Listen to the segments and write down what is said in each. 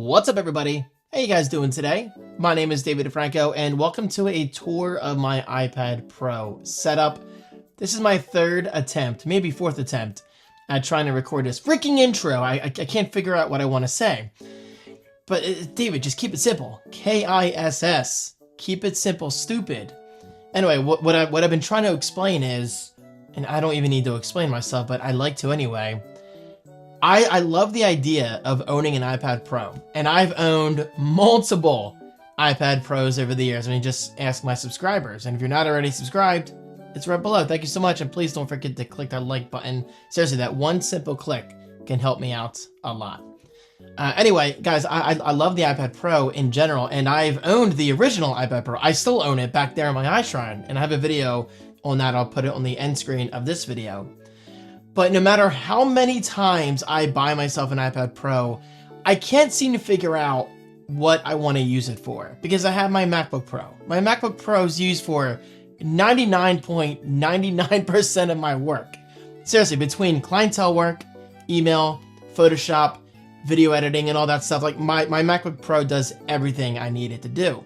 What's up, everybody? How you guys doing today? My name is David DeFranco, and welcome to a tour of my iPad Pro setup. This is my third attempt, maybe fourth attempt, at trying to record this freaking intro. I can't figure out what I want to say. But David, just keep it simple. K-I-S-S. Keep it simple, stupid. Anyway, what I've been trying to explain is, and I don't even need to explain myself, but I like to anyway. I love the idea of owning an iPad Pro, and I've owned multiple iPad Pros over the years. I mean, just ask my subscribers, and if you're not already subscribed, it's right below. Thank you so much, and please don't forget to click that like button. Seriously, that one simple click can help me out a lot. Anyway, guys, I love the iPad Pro in general, and I've owned the original iPad Pro. I still own it back there in my iShrine, and I have a video on that. I'll put it on the end screen of this video. But no matter how many times I buy myself an iPad Pro, I can't seem to figure out what I want to use it for, because I have my MacBook Pro. My MacBook Pro is used for 99.99% of my work. Seriously, between clientele work, email, Photoshop, video editing, and all that stuff, like my MacBook Pro does everything I need it to do.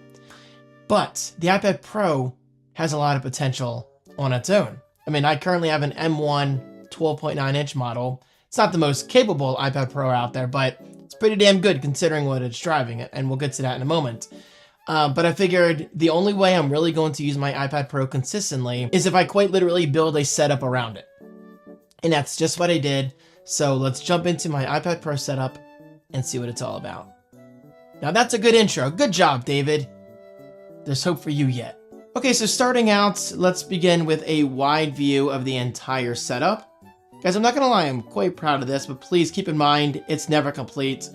But the iPad Pro has a lot of potential on its own. I mean, I currently have an M1 12.9-inch model. It's not the most capable iPad Pro out there, but it's pretty damn good considering what it's driving, and we'll get to that in a moment. But I figured the only way I'm really going to use my iPad Pro consistently is if I quite literally build a setup around it. And that's just what I did. So let's jump into my iPad Pro setup and see what it's all about. Now that's a good intro. Good job, David. There's hope for you yet. Okay, so starting out, let's begin with a wide view of the entire setup. Guys, I'm not gonna lie, I'm quite proud of this, but please keep in mind, it's never complete.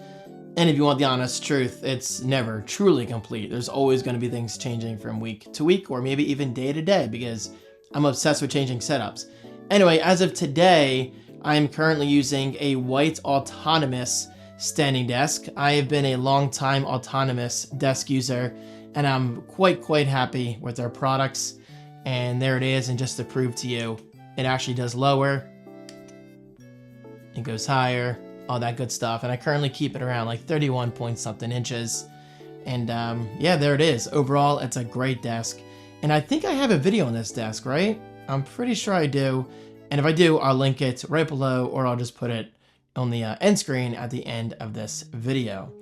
And if you want the honest truth, it's never truly complete. There's always gonna be things changing from week to week, or maybe even day to day, because I'm obsessed with changing setups. Anyway, as of today, I am currently using a white autonomous standing desk. I have been a long time autonomous desk user, and I'm quite happy with their products. And there it is, and just to prove to you, it actually does lower. It goes higher, all that good stuff. And I currently keep it around like 31 point something inches. And yeah, there it is. Overall, it's a great desk. And I think I have a video on this desk, right? I'm pretty sure I do. And if I do, I'll link it right below, or I'll just put it on the end screen at the end of this video.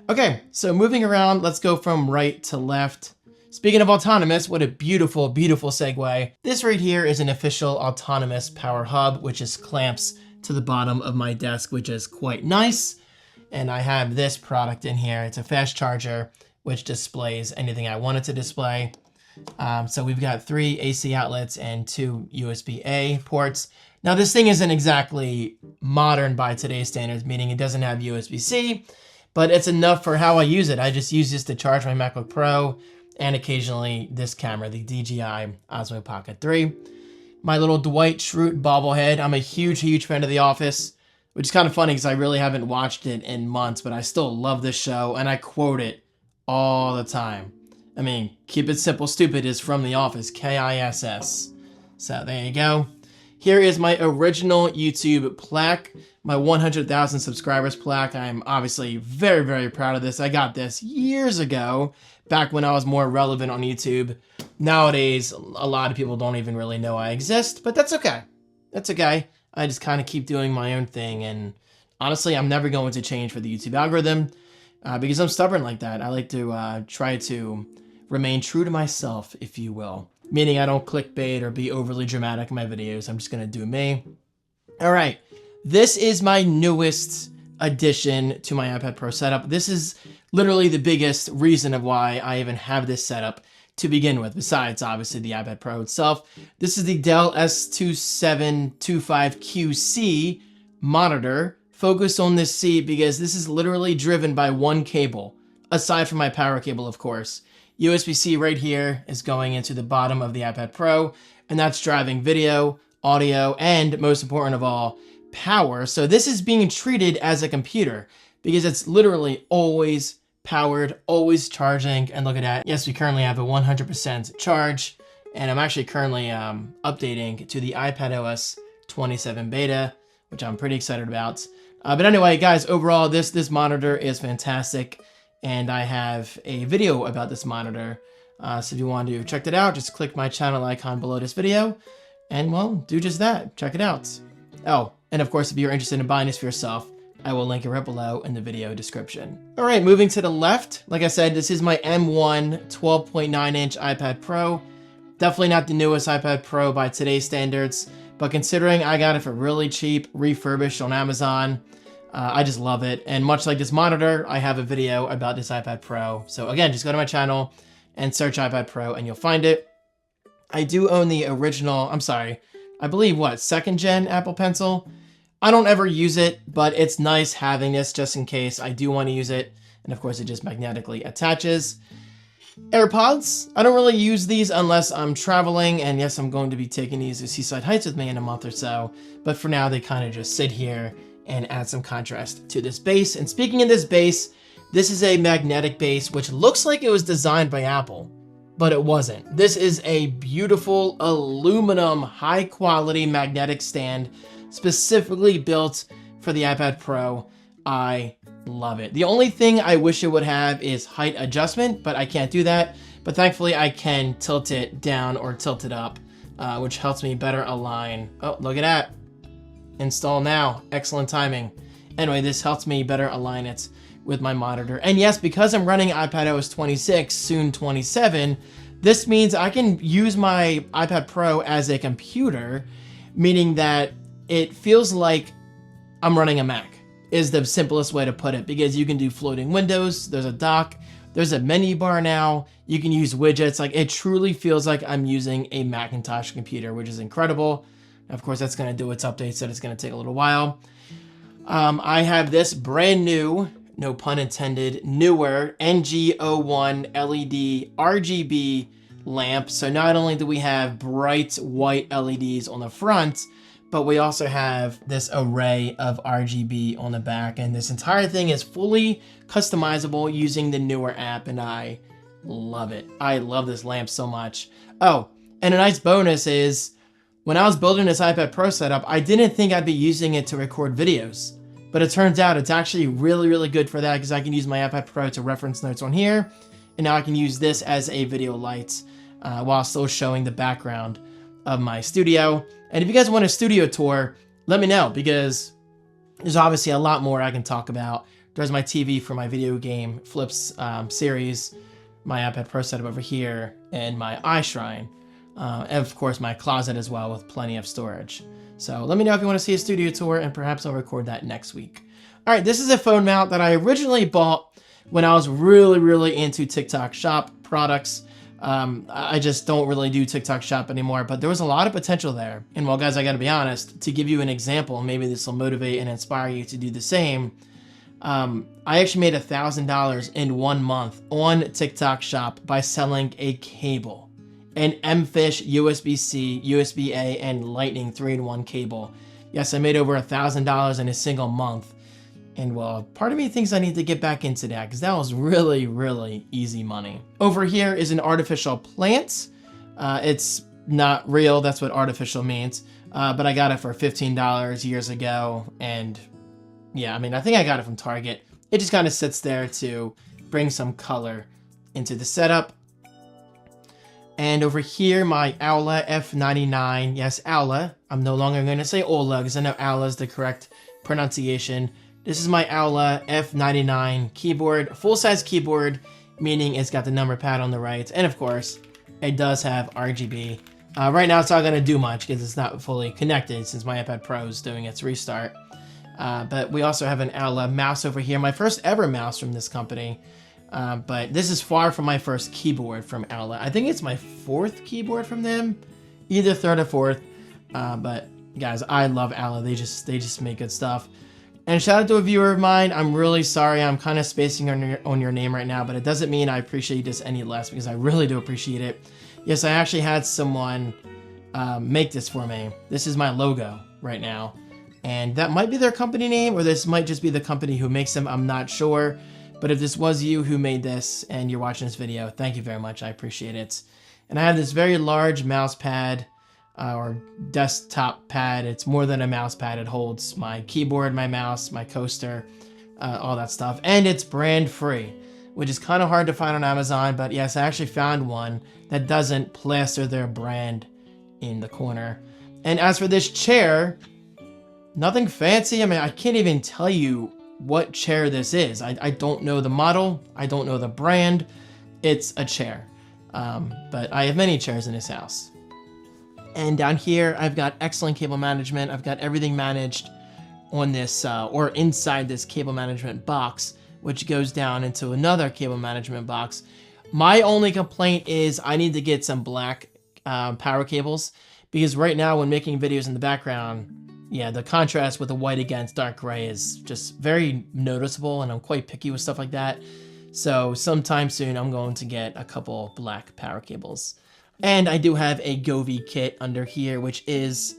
Okay, so moving around, let's go from right to left. Speaking of autonomous, what a beautiful, beautiful segue. This right here is an official autonomous power hub, which is clamps to the bottom of my desk, which is quite nice. And I have this product in here. It's a fast charger, which displays anything I want it to display. So we've got 3 AC outlets and 2 USB-A ports. Now this thing isn't exactly modern by today's standards, meaning it doesn't have USB-C, but it's enough for how I use it. I just use this to charge my MacBook Pro and occasionally this camera, the DJI Osmo Pocket 3. My little Dwight Schrute bobblehead. I'm a huge fan of The Office, which is kind of funny because I really haven't watched it in months, but I still love this show and I quote it all the time. I mean, keep it simple, stupid is from The Office, K-I-S-S. So there you go. Here is my original YouTube plaque, my 100,000 subscribers plaque. I'm obviously very proud of this. I got this years ago, back when I was more relevant on YouTube. Nowadays, a lot of people don't even really know I exist, but that's okay. That's okay. I just kind of keep doing my own thing, and honestly, I'm never going to change for the YouTube algorithm because I'm stubborn like that. I like to try to remain true to myself, if you will. Meaning I don't clickbait or be overly dramatic in my videos. I'm just gonna do me. All right, this is my newest addition to my iPad Pro setup. This is literally the biggest reason of why I even have this setup to begin with, besides obviously the iPad Pro itself. This is the Dell S2725QC monitor. Focus on this C because this is literally driven by one cable, aside from my power cable, of course. USB-C right here is going into the bottom of the iPad Pro, and that's driving video, audio, and most important of all, power. So this is being treated as a computer because it's literally always powered, always charging. And look at that. Yes, we currently have a 100% charge, and I'm actually currently updating to the iPadOS 27 beta, which I'm pretty excited about. But anyway, guys, overall, this monitor is fantastic, and I have a video about this monitor. So if you want to check it out, just click my channel icon below this video, and well, do just that. Check it out. Oh, and of course, if you're interested in buying this for yourself, I will link it right below in the video description. All right, moving to the left, like I said, this is my M1 12.9-inch iPad Pro. Definitely not the newest iPad Pro by today's standards, but considering I got it for really cheap, refurbished on Amazon, I just love it. And much like this monitor, I have a video about this iPad Pro. So again, just go to my channel and search iPad Pro and you'll find it. I do own the original, I believe what, 2nd gen Apple Pencil. I don't ever use it, but it's nice having this just in case I do want to use it. And of course, it just magnetically attaches. AirPods, I don't really use these unless I'm traveling, and yes, I'm going to be taking these to Seaside Heights with me in a month or so, but for now, they kind of just sit here and add some contrast to this base. And speaking of this base, this is a magnetic base, which looks like it was designed by Apple, but it wasn't. This is a beautiful aluminum, high-quality magnetic stand specifically built for the iPad Pro. I love it. The only thing I wish it would have is height adjustment, but I can't do that. But thankfully I can tilt it down or tilt it up, which helps me better align. Oh, look at that. Install now. Excellent timing. Anyway, this helps me better align it with my monitor. And yes, because I'm running iPadOS 26, soon 27, this means I can use my iPad Pro as a computer, meaning that it feels like I'm running a Mac, is the simplest way to put it, because you can do floating windows, there's a dock, there's a menu bar now, you can use widgets. Like, it truly feels like I'm using a Macintosh computer, which is incredible. Of course, that's going to do its updates, so it's going to take a little while. I have this brand new, no pun intended, newer NG01 LED RGB lamp. So not only do we have bright white LEDs on the front, but we also have this array of RGB on the back, and this entire thing is fully customizable using the newer app, and I love it. I love this lamp so much. Oh, and a nice bonus is, when I was building this iPad Pro setup, I didn't think I'd be using it to record videos, but it turns out it's actually really, really good for that, because I can use my iPad Pro to reference notes on here, and now I can use this as a video light while still showing the background of my studio. And if you guys want a studio tour, let me know, because there's obviously a lot more I can talk about. There's my TV for my video game Flips series, my iPad Pro setup over here, and my iShrine. And of course my closet as well, with plenty of storage. So let me know if you want to see a studio tour, and perhaps I'll record that next week. All right, this is a phone mount that I originally bought when I was really, really into TikTok Shop products. I just don't really do TikTok Shop anymore, but there was a lot of potential there. And well, guys, I gotta be honest, to give you an example, maybe this will motivate and inspire you to do the same. I actually made $1,000 in 1 month on TikTok Shop by selling a cable, an M-Fish USB-C, USB-A, and Lightning 3-in-1 cable. Yes, I made over $1,000 in a single month. And well, part of me thinks I need to get back into that, because that was really, really easy money. Over here is an artificial plant. It's not real, that's what artificial means. But I got it for $15 years ago. And yeah, I mean, I think I got it from Target. It just kind of sits there to bring some color into the setup. And over here, my Aula F99. Yes, Aula. I'm no longer going to say Ola, because I know Aula is the correct pronunciation. This is my Aula F99 keyboard, full-size keyboard, meaning it's got the number pad on the right, and of course, it does have RGB. Right now, it's not going to do much because it's not fully connected since my iPad Pro is doing its restart. But we also have an Aula mouse over here, my first ever mouse from this company. But this is far from my first keyboard from Aula. I think it's my 4th keyboard from them, either 3rd or 4th. But guys, I love Aula. They just make good stuff. And shout out to a viewer of mine. I'm really sorry. I'm kind of spacing on your name right now, but it doesn't mean I appreciate this any less, because I really do appreciate it. Yes, I actually had someone make this for me. This is my logo right now. And that might be their company name, or this might just be the company who makes them. I'm not sure. But if this was you who made this and you're watching this video, thank you very much. I appreciate it. And I have this very large mouse pad. or desktop pad. It's more than a mouse pad. It holds my keyboard, my mouse, my coaster, all that stuff. And it's brand free, which is kind of hard to find on Amazon. But yes, I actually found one that doesn't plaster their brand in the corner. And as for this chair, nothing fancy. I mean, I can't even tell you what chair this is. I don't know the model. I don't know the brand. It's a chair. But I have many chairs in this house. And down here, I've got excellent cable management. I've got everything managed on this, or inside this cable management box, which goes down into another cable management box. My only complaint is I need to get some black power cables, because right now when making videos in the background, yeah, the contrast with the white against dark gray is just very noticeable, and I'm quite picky with stuff like that. So sometime soon I'm going to get a couple black power cables. And I do have a Govee kit under here, which is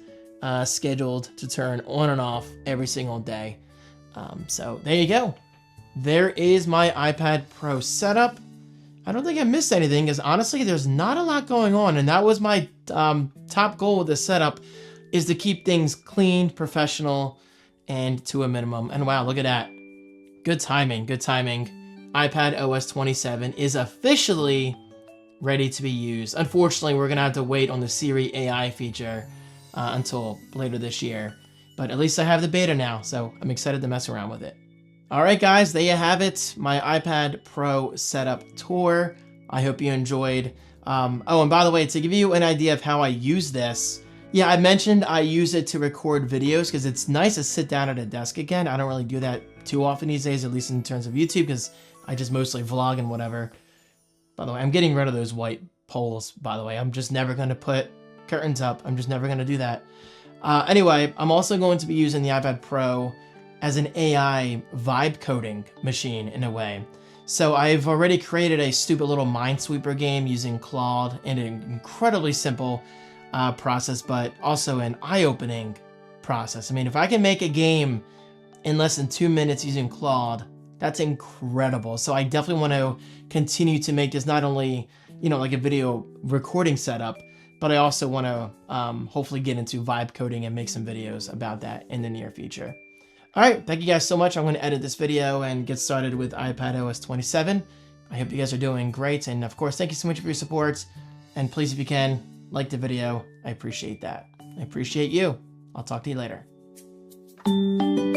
scheduled to turn on and off every single day. So there you go. There is my iPad Pro setup. I don't think I missed anything, because honestly, there's not a lot going on. And that was my top goal with this setup, is to keep things clean, professional, and to a minimum. And wow, look at that. Good timing, good timing. iPad OS 27 is officially ready to be used. Unfortunately, we're gonna have to wait on the Siri AI feature until later this year. But at least I have the beta now, so I'm excited to mess around with it. All right, guys, there you have it. My iPad Pro setup tour. I hope you enjoyed. Oh, and by the way, to give you an idea of how I use this, yeah, I mentioned I use it to record videos because it's nice to sit down at a desk again. I don't really do that too often these days, at least in terms of YouTube, because I just mostly vlog and whatever. By the way, I'm getting rid of those white poles, by the way. I'm just never going to put curtains up. I'm just never going to do that. Anyway, I'm also going to be using the iPad Pro as an AI vibe coding machine in a way. So I've already created a stupid little Minesweeper game using Claude in an incredibly simple process, but also an eye-opening process. I mean, if I can make a game in less than 2 minutes using Claude, that's incredible. So I definitely want to continue to make this not only, you know, like a video recording setup, but I also want to hopefully get into vibe coding and make some videos about that in the near future. All right, thank you guys so much. I'm going to edit this video and get started with iPad OS 27. I hope you guys are doing great. And of course, thank you so much for your support. And please, if you can, like the video. I appreciate that. I appreciate you. I'll talk to you later.